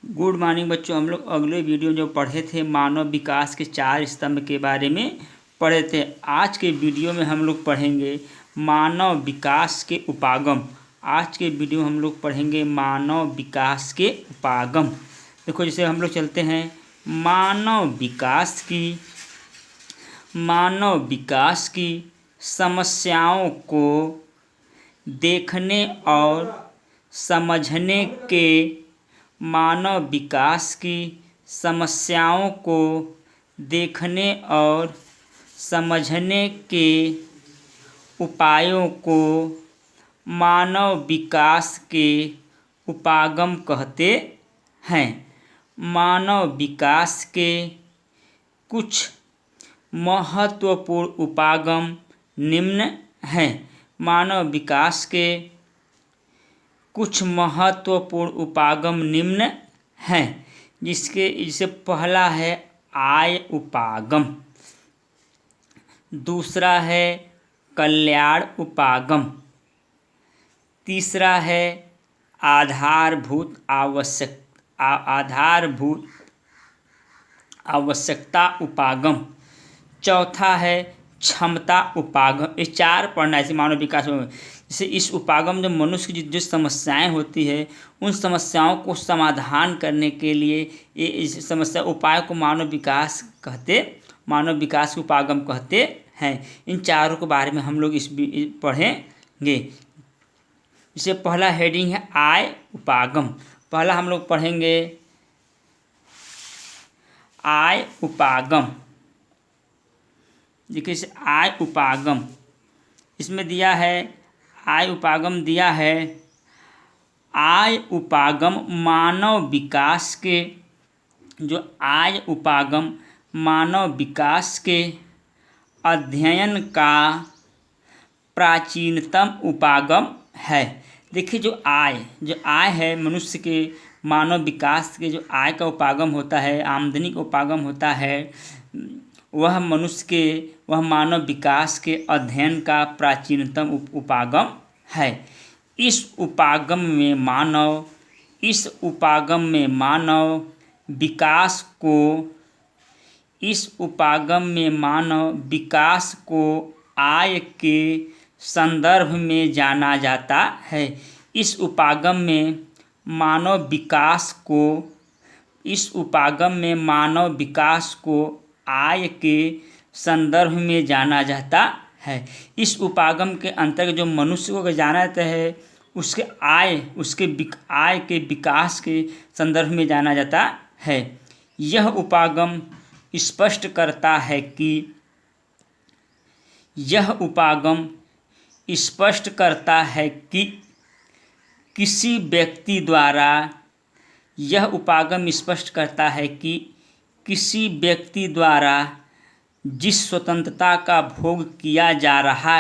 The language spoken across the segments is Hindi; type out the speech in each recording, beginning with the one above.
गुड मॉर्निंग बच्चों। हम लोग अगले वीडियो जो पढ़े थे मानव विकास के 4 स्तंभ के बारे में पढ़े थे। आज के वीडियो में हम लोग पढ़ेंगे मानव विकास के उपागम। आज के वीडियो में हम लोग पढ़ेंगे मानव विकास के उपागम। देखो, जैसे हम लोग चलते हैं मानव विकास की समस्याओं को देखने और समझने के मानव विकास की समस्याओं को देखने और समझने के उपायों को मानव विकास के उपागम कहते हैं। मानव विकास के कुछ महत्वपूर्ण उपागम निम्न हैं। मानव विकास के कुछ महत्वपूर्ण उपागम निम्न हैं, जिससे पहला है आय उपागम, दूसरा है कल्याण उपागम, तीसरा है आधारभूत आवश्यकता उपागम, चौथा है क्षमता उपागम। ये 4 पढ़ना है मानव विकास में। जैसे इस उपागम में मनुष्य की जो समस्याएं होती है, उन समस्याओं को समाधान करने के लिए ये इस समस्या उपाय को मानव विकास के उपागम कहते हैं। इन चारों के बारे में हम लोग इस पढ़ेंगे। इसे पहला हेडिंग है आय उपागम। पहला हम लोग पढ़ेंगे आय उपागम। देखिए, इसे आय उपागम इसमें दिया है। आय उपागम दिया है। आय उपागम मानव विकास के मानव विकास के अध्ययन का प्राचीनतम उपागम है। देखिए, जो आय है मनुष्य के मानव विकास के, जो आय का उपागम होता है, आमदनी का उपागम होता है, वह मानव विकास के अध्ययन का प्राचीनतम उपागम है। इस उपागम में मानव विकास को आय के संदर्भ में जाना जाता है। इस उपागम में मानव विकास को आय के संदर्भ में जाना जाता है। इस उपागम के अंतर्गत जो मनुष्य को जाना जाता है, उसके आय के विकास के संदर्भ में जाना जाता है। यह उपागम स्पष्ट करता है कि किसी व्यक्ति द्वारा जिस स्वतंत्रता का भोग किया जा रहा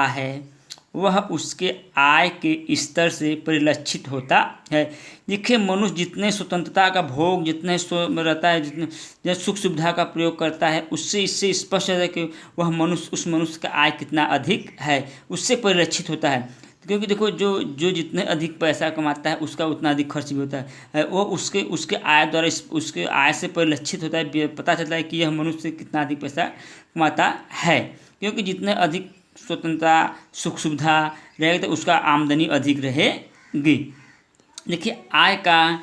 है, वह उसके आय के स्तर से परिलक्षित होता है। देखिए, मनुष्य जितने स्वतंत्रता का भोग रहता है, जितने सुख सुविधा का प्रयोग करता है, इससे स्पष्ट है कि उस मनुष्य का आय कितना अधिक है, उससे परिलक्षित होता है। क्योंकि देखो, जो जितने अधिक पैसा कमाता है, उसका उतना अधिक खर्च भी होता है। वो उसके आय द्वारा उसके आय से परिलक्षित होता है, पता चलता है कि यह मनुष्य कितना अधिक पैसा कमाता है। क्योंकि जितने अधिक स्वतंत्रता सुख सुविधा रहेगी, तो उसका आमदनी अधिक रहेगी। देखिए, आय का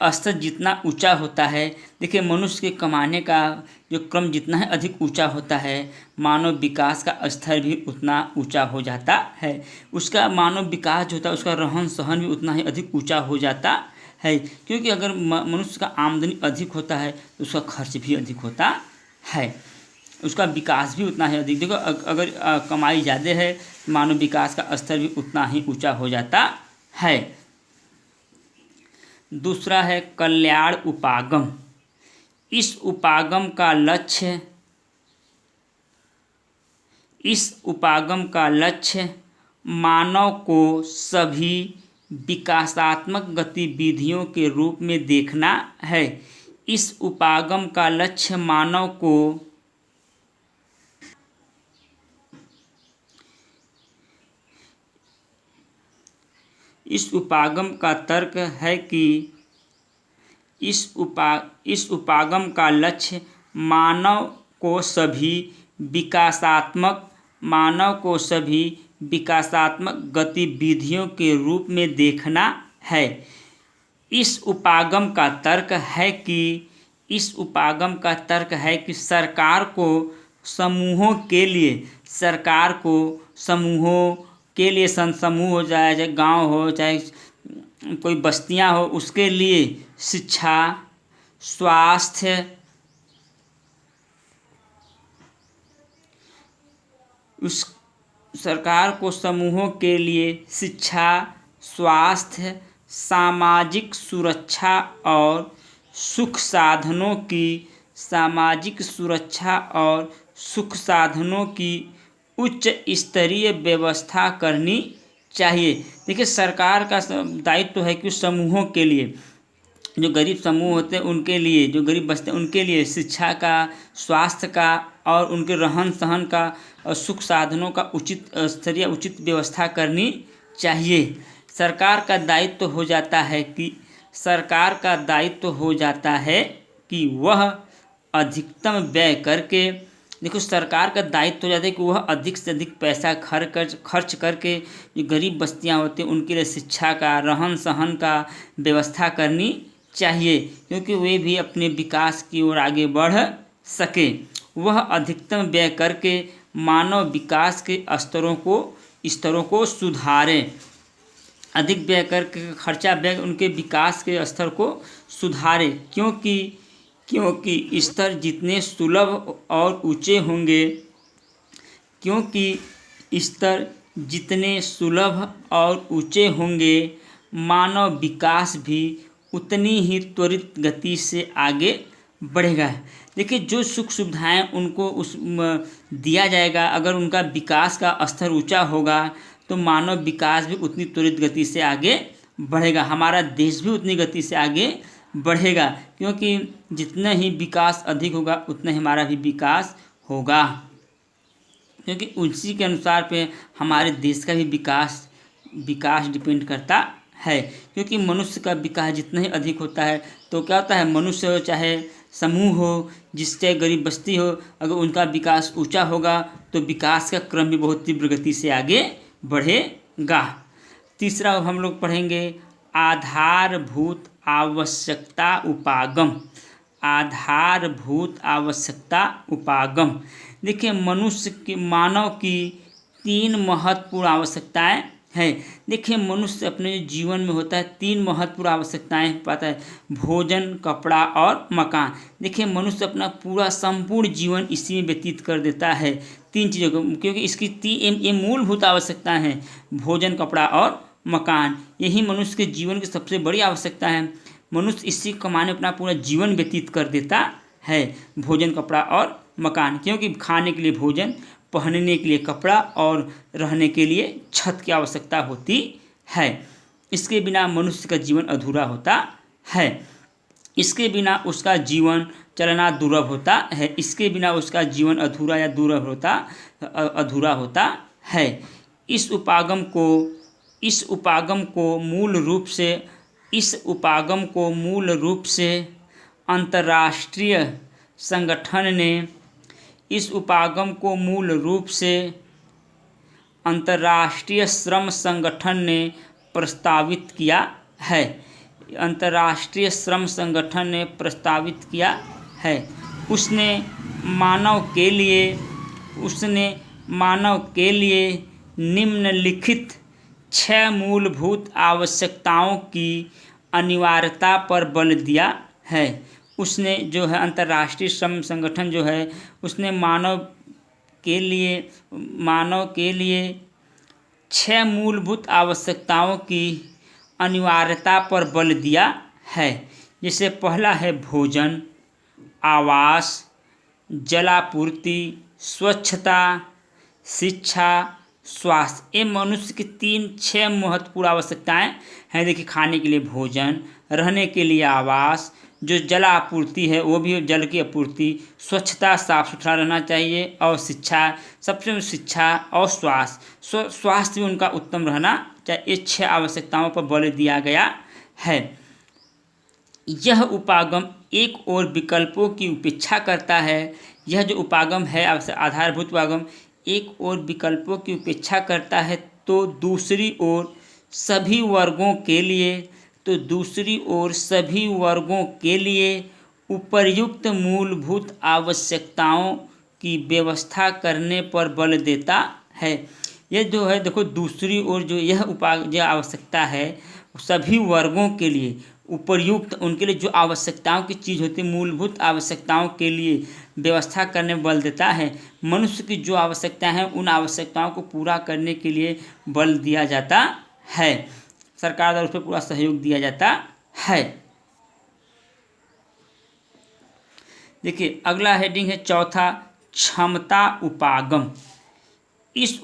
स्तर जितना ऊंचा होता है, देखिए मनुष्य के कमाने का जो क्रम जितना है अधिक ऊंचा होता है, मानव विकास का स्तर भी उतना ऊंचा हो जाता है। उसका मानव विकास जो होता है, उसका रहन सहन भी उतना ही अधिक ऊंचा हो जाता है। क्योंकि अगर मनुष्य का आमदनी अधिक होता है, तो उसका खर्च भी अधिक होता है, उसका विकास भी उतना ही अधिक। देखो, अगर कमाई ज़्यादा है, मानव विकास का स्तर भी उतना ही ऊंचा हो जाता है। दूसरा है कल्याण उपागम। इस उपागम का लक्ष्य मानव को सभी विकासात्मक गतिविधियों के रूप में देखना है। इस उपागम का लक्ष्य मानव को इस उपागम का तर्क है कि इस उपागम का लक्ष्य मानव को सभी विकासात्मक गतिविधियों के रूप में देखना है। इस उपागम का तर्क है कि सरकार को समूहों के लिए समूह हो चाहे गांव हो चाहे कोई बस्तियां हो, उसके लिए शिक्षा, स्वास्थ्य, उस सरकार को समूहों के लिए शिक्षा, स्वास्थ्य, सामाजिक सुरक्षा और सुख साधनों की उच्च स्तरीय व्यवस्था करनी चाहिए। देखिए, सरकार का दायित्व है कि समूहों के लिए, जो गरीब समूह होते हैं उनके लिए, जो गरीब बस्ते हैं उनके लिए शिक्षा का, स्वास्थ्य का और उनके रहन सहन का और सुख साधनों का उचित व्यवस्था करनी चाहिए। सरकार का दायित्व हो जाता है कि वह अधिकतम व्यय करके, देखो सरकार का दायित्व हो जाता है कि वह अधिक से अधिक पैसा खर्च करके जो गरीब बस्तियां होती हैं उनके लिए शिक्षा का, रहन सहन का व्यवस्था करनी चाहिए, क्योंकि वे भी अपने विकास की ओर आगे बढ़ सके। वह अधिकतम व्यय करके मानव विकास के स्तरों को सुधारें। अधिक व्यय करके खर्चा व्यय उनके विकास के स्तर को सुधारे, क्योंकि स्तर जितने सुलभ और ऊंचे होंगे, मानव विकास भी उतनी ही त्वरित गति से आगे बढ़ेगा। देखिए, जो सुख सुविधाएं उनको दिया जाएगा, अगर उनका विकास का स्तर ऊंचा होगा तो मानव विकास भी उतनी त्वरित गति से आगे बढ़ेगा, हमारा देश भी उतनी गति से आगे बढ़ेगा, क्योंकि जितना ही विकास अधिक होगा उतना ही हमारा भी विकास होगा, क्योंकि उसी के अनुसार पे हमारे देश का भी विकास डिपेंड करता है। क्योंकि मनुष्य का विकास जितना ही अधिक होता है तो क्या होता है, मनुष्य हो चाहे समूह हो, जिससे गरीब बस्ती हो, अगर उनका विकास ऊंचा होगा तो विकास का क्रम भी बहुत तीव्र गति से आगे बढ़ेगा। तीसरा हम लोग पढ़ेंगे आधारभूत आवश्यकता उपागम। देखिए, मानव की 3 महत्वपूर्ण आवश्यकताएं हैं। देखिए, मनुष्य अपने जीवन में होता है 3 महत्वपूर्ण आवश्यकताएं पाता है, भोजन, कपड़ा और मकान। देखिए, मनुष्य अपना पूरा संपूर्ण जीवन इसी में व्यतीत कर देता है 3 चीज़ों को, क्योंकि इसकी ये मूलभूत आवश्यकताएं हैं, भोजन, कपड़ा और मकान। यही मनुष्य के जीवन की सबसे बड़ी आवश्यकता है। मनुष्य इसी कमाने अपना पूरा जीवन व्यतीत कर देता है, भोजन, कपड़ा और मकान, क्योंकि खाने के लिए भोजन, पहनने के लिए कपड़ा और रहने के लिए छत की आवश्यकता होती है। इसके बिना मनुष्य का जीवन अधूरा होता है, इसके बिना उसका जीवन चलना दुर्लभ होता है, इसके बिना उसका जीवन अधूरा या अधूरा होता है। इस उपागम को मूल रूप से अंतर्राष्ट्रीय श्रम संगठन ने प्रस्तावित किया है। अंतर्राष्ट्रीय श्रम संगठन ने प्रस्तावित किया है। उसने मानव के लिए निम्नलिखित 6 मूलभूत आवश्यकताओं की अनिवार्यता पर बल दिया है। उसने जो है अंतर्राष्ट्रीय श्रम संगठन जो है, उसने मानव के लिए 6 मूलभूत आवश्यकताओं की अनिवार्यता पर बल दिया है। जैसे पहला है भोजन, आवास, जलापूर्ति, स्वच्छता, शिक्षा, स्वास्थ्य। ये मनुष्य की 6 महत्वपूर्ण आवश्यकताएं हैं। देखिए, खाने के लिए भोजन, रहने के लिए आवास, जो जल आपूर्ति है वो भी जल की आपूर्ति, स्वच्छता साफ सुथरा रहना चाहिए, और शिक्षा, सबसे शिक्षा और स्वास्थ्य भी उनका उत्तम रहना चाहिए। ये 6 आवश्यकताओं पर बल दिया गया है। यह उपागम एक और विकल्पों की उपेक्षा करता है। यह जो उपागम है आधारभूत उपागम एक और विकल्पों की उपेक्षा करता है, तो दूसरी ओर सभी वर्गों के लिए उपर्युक्त मूलभूत आवश्यकताओं की व्यवस्था करने पर बल देता है। यह जो है देखो, दूसरी ओर जो यह आवश्यकता है सभी वर्गों के लिए उपर्युक्त, उनके लिए जो आवश्यकताओं की चीज़ होती है, मूलभूत आवश्यकताओं के लिए व्यवस्था करने में बल देता है। मनुष्य की जो आवश्यकताएं हैं उन आवश्यकताओं को पूरा करने के लिए बल दिया जाता है, सरकार द्वारा उस पर पूरा सहयोग दिया जाता है। देखिए अगला हेडिंग है चौथा, क्षमता उपागम। इस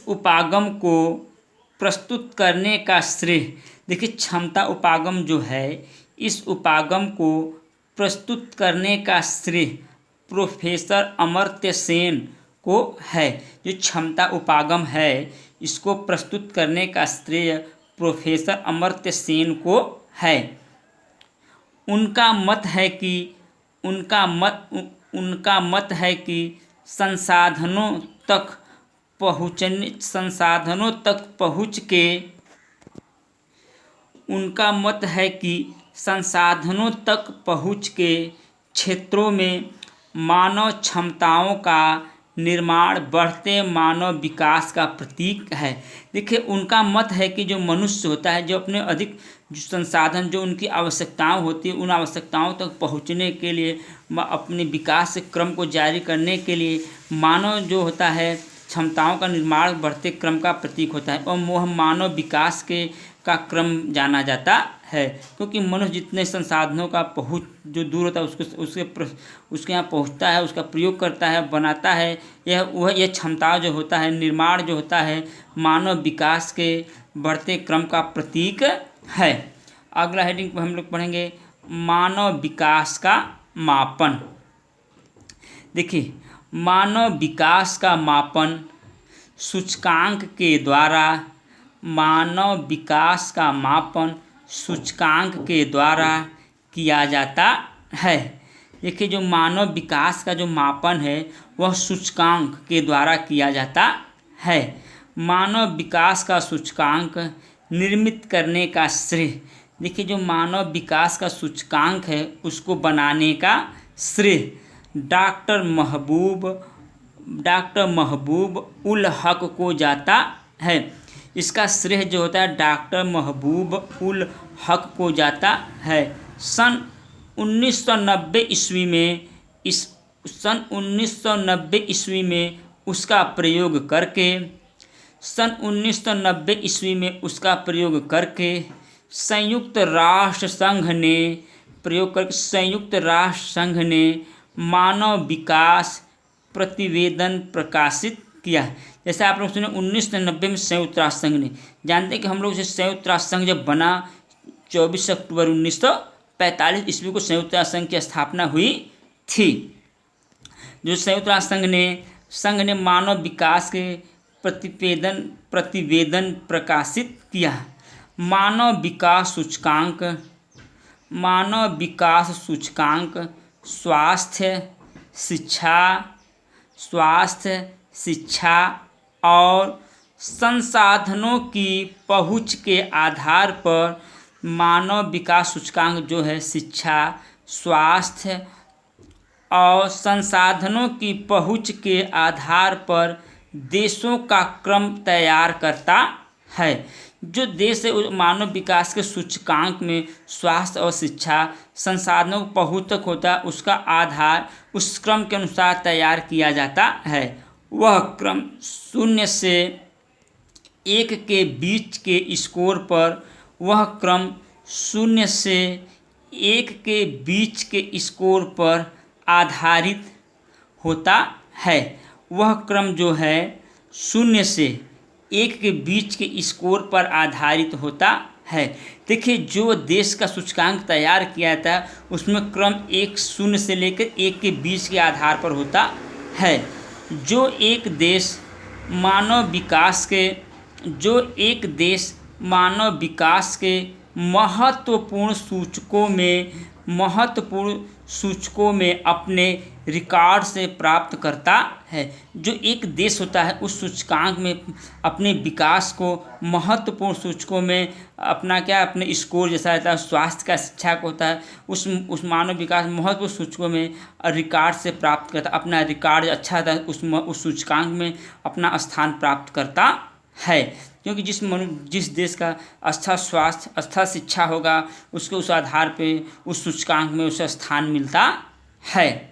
उपागम को प्रस्तुत करने का श्रेय, देखिए क्षमता उपागम जो है, इस उपागम को प्रस्तुत करने का श्रेय प्रोफेसर अमर्त्य सेन को है। जो क्षमता उपागम है इसको प्रस्तुत करने का श्रेय प्रोफेसर अमर्त्य सेन को है। उनका मत है कि संसाधनों तक पहुँच के क्षेत्रों में मानव क्षमताओं का निर्माण बढ़ते मानव विकास का प्रतीक है। देखिए उनका मत है कि जो मनुष्य होता है, जो अपने अधिक जो संसाधन, जो उनकी आवश्यकताएं होती है, उन आवश्यकताओं तक पहुंचने के लिए, अपने विकास क्रम को जारी करने के लिए मानव जो होता है क्षमताओं का निर्माण बढ़ते क्रम का प्रतीक होता है, और वह मानव विकास का क्रम जाना जाता है। क्योंकि मनुष्य जितने संसाधनों का पहुँच जो दूर होता है उसके यहाँ पहुँचता है, उसका प्रयोग करता है, बनाता है, यह क्षमता जो होता है, निर्माण जो होता है, मानव विकास के बढ़ते क्रम का प्रतीक है। अगला हेडिंग पर हम लोग पढ़ेंगे मानव विकास का मापन। देखिए मानव विकास का मापन सूचकांक के द्वारा किया जाता है। देखिए जो मानव विकास का जो मापन है वह सूचकांक के द्वारा किया जाता है। मानव विकास का सूचकांक निर्मित करने का श्रेय, देखिए जो मानव विकास का सूचकांक है उसको बनाने का श्रेय डॉक्टर महबूब उल हक को जाता है। इसका श्रेय जो होता है डॉक्टर महबूब उल हक को जाता है। सन 1990 ईस्वी में उसका प्रयोग करके संयुक्त राष्ट्र संघ ने मानव विकास प्रतिवेदन प्रकाशित किया। जैसे आप लोग सुने 1990 में संयुक्त राष्ट्र संघ ने, जानते हैं कि हम लोग से संयुक्त राष्ट्र संघ जब बना 24 अक्टूबर 1945 ईस्वी को संयुक्त राष्ट्र संघ की स्थापना हुई थी। जो संयुक्त राष्ट्र संघ ने मानव विकास के प्रतिवेदन प्रकाशित किया। मानव विकास सूचकांक स्वास्थ्य, शिक्षा और संसाधनों की पहुंच के आधार पर मानव विकास सूचकांक जो है शिक्षा, स्वास्थ्य और संसाधनों की पहुंच के आधार पर देशों का क्रम तैयार करता है। जो देश है मानव विकास के सूचकांक में स्वास्थ्य और शिक्षा, संसाधनों को पहुँच तक होता है, उसका आधार उस क्रम के अनुसार तैयार किया जाता है। वह क्रम 0 से 1 के बीच के स्कोर पर आधारित होता है। वह क्रम जो है 0 से 1 के बीच के स्कोर पर आधारित होता है। देखिए, जो देश का सूचकांक तैयार किया जाता है उसमें क्रम 1 से लेकर 1 के बीच के आधार पर होता है। जो एक देश मानव विकास के जो एक देश मानव विकास के महत्वपूर्ण सूचकों में अपने रिकॉर्ड से प्राप्त करता है। जो एक देश होता है उस सूचकांक में अपने विकास को महत्वपूर्ण सूचकों में अपने स्कोर जैसा रहता है, स्वास्थ्य का, शिक्षा को होता है, उस मानव विकास महत्वपूर्ण सूचकों में रिकॉर्ड से प्राप्त करता, अपना रिकॉर्ड अच्छा रहता है उस सूचकांक में अपना स्थान प्राप्त करता है। क्योंकि जिस देश का अच्छा स्वास्थ्य, अच्छा शिक्षा होगा, उसके उस आधार पे उस सूचकांक में उसे स्थान मिलता है।